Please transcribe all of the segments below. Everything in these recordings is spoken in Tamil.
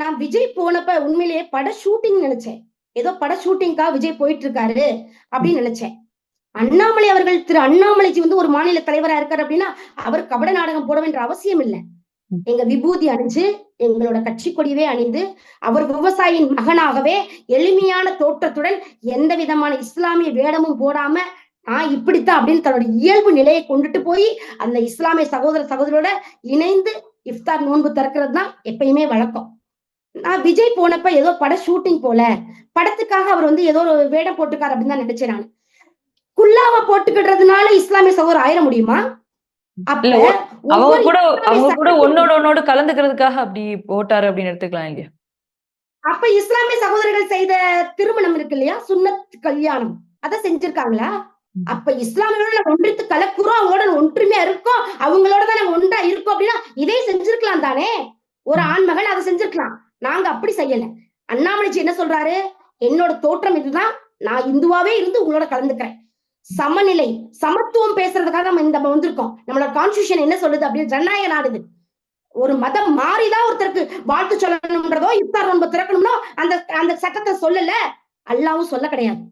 நான் விஜய் போனப்ப உண்மையிலேயே பட ஷூட்டிங் நினைச்சேன். ஏதோ பட ஷூட்டிங்காக விஜய் போயிட்டு இருக்காரு அப்படின்னு நினைச்சேன். அண்ணாமலை அவர்கள் திரு அண்ணாமலைஜி வந்து ஒரு மாநில தலைவரா இருக்காரு அப்படின்னா அவர் கபட நாடகம் போட வேண்டிய அவசியம் இல்லை. எங்க விபூதி அணிஞ்சு எங்களோட கட்சி கொடியவே அணிந்து அவர் விவசாயியின் மகனாகவே எளிமையான தோற்றத்துடன் எந்த விதமான இஸ்லாமிய வேடமும் போடாம நான் இப்படித்தான் அப்படின்னு தன்னோட இயல்பு நிலையை கொண்டுட்டு போய் அந்த இஸ்லாமிய சகோதர சகோதரியோட இணைந்து இஃப்தார் நோன்பு திறக்கிறது தான் எப்பயுமே வழக்கம். நான் விஜய் போனப்ப ஏதோ பட ஷூட்டிங் போல படத்துக்காக அவர் வந்து ஏதோ ஒரு வேடம் போட்டுக்காரு அப்படின்னு தான் நினைச்சேன். நான் குல்லாவ போட்டுக்கிட்டதுனால இஸ்லாமிய சகோதரர் ஆயிட முடியுமா? அவங்க கூட ஒன்னோட கலந்துக்கிறதுக்காக அப்படி போட்டாரு அப்படின்னு எடுத்துக்கலாம் இல்லையா? அப்ப இஸ்லாமிய சகோதரர்கள் செய்த திருமணம் இருக்கு இல்லையா, சுன்னத் கல்யாணம், அத செஞ்சிருக்காங்களா? அப்ப இஸ்லாமியோட ஒன்றித்து கலக்குறோம், அவங்களோட ஒற்றுமையா இருக்கோம், அவங்களோட தான் நாங்க ஒன்றா இருக்கோம் அப்படின்னா இதே செஞ்சிருக்கலாம் தானே. ஒரு ஆண்மகன் அதை செஞ்சிருக்கலாம். நாங்க அப்படி செய்யல. அண்ணாமலைஜி என்ன சொல்றாரு, என்னோட தோற்றம் இதுதான், நான் இந்துவாவே இருந்து உங்களோட கலந்துக்கிறேன். சமநிலை சமத்துவம் பேசுறதுக்காக நம்ம இந்த வந்திருக்கோம். நம்மளோட கான்ஸ்டிடியூஷன் என்ன சொல்லுது அப்படின்னு, ஜனநாயக நாடுது. ஒரு மதம் மாறிதான் ஒருத்தருக்கு வாழ்த்து சொல்லணும்ன்றதோ இஃப்தார் நோன்பு திறக்கணும்னோ அந்த அந்த சட்டத்தை சொல்லல. அல்லாவும் சொல்ல கிடையாது.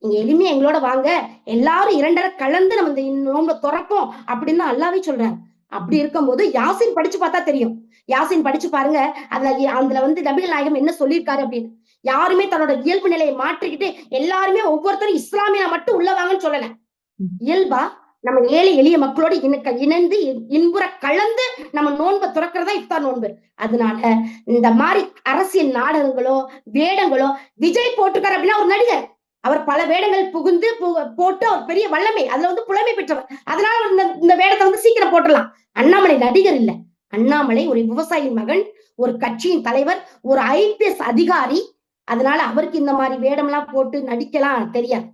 நீங்க எளிமையா எங்களோட வாங்க, எல்லாரும் இரண்டரை கலந்து நம்ம இந்த நோன்பை திறப்போம் அப்படின்னு அல்லாவே சொல்றாரு. அப்படி இருக்கும்போது யாசின் படிச்சு பார்த்தா தெரியும். யாசின் படிச்சு பாருங்க. அதுல வந்து நபிகள் நாயகம் என்ன சொல்லியிருக்காரு அப்படின்னு. யாருமே தன்னோட இயல்பு நிலையை மாற்றிக்கிட்டு எல்லாருமே ஒவ்வொருத்தரும் இஸ்லாமியா மட்டும் உள்ள வாங்கன்னு சொல்லல. இயல்பா நம்ம ஏழை எளிய மக்களோட இணைந்து இன்புற கலந்து நம்ம நோன்பை துறக்கிறதா இஃப்தார் நோன்பு. அதனால இந்த மாதிரி அரசியல் நாடகங்களோ வேடங்களோ, விஜய் போட்டுக்காரு அப்படின்னா ஒரு நடிகர், அவர் பல வேடங்கள் புகுந்து போட்டு அவர் பெரிய வல்லமை, அதுல வந்து புலமை பெற்றவர். அதனால இந்த வேடத்தை வந்து சீக்கிரம் போட்டுடலாம். அண்ணாமலை நடிகர் இல்ல. அண்ணாமலை ஒரு விவசாயியின் மகன், ஒரு கட்சியின் தலைவர், ஒரு IPS அதிகாரி. அதனால அவருக்கு இந்த மாதிரி வேடம் எல்லாம் போட்டு நடிக்கலாம் தெரியாது.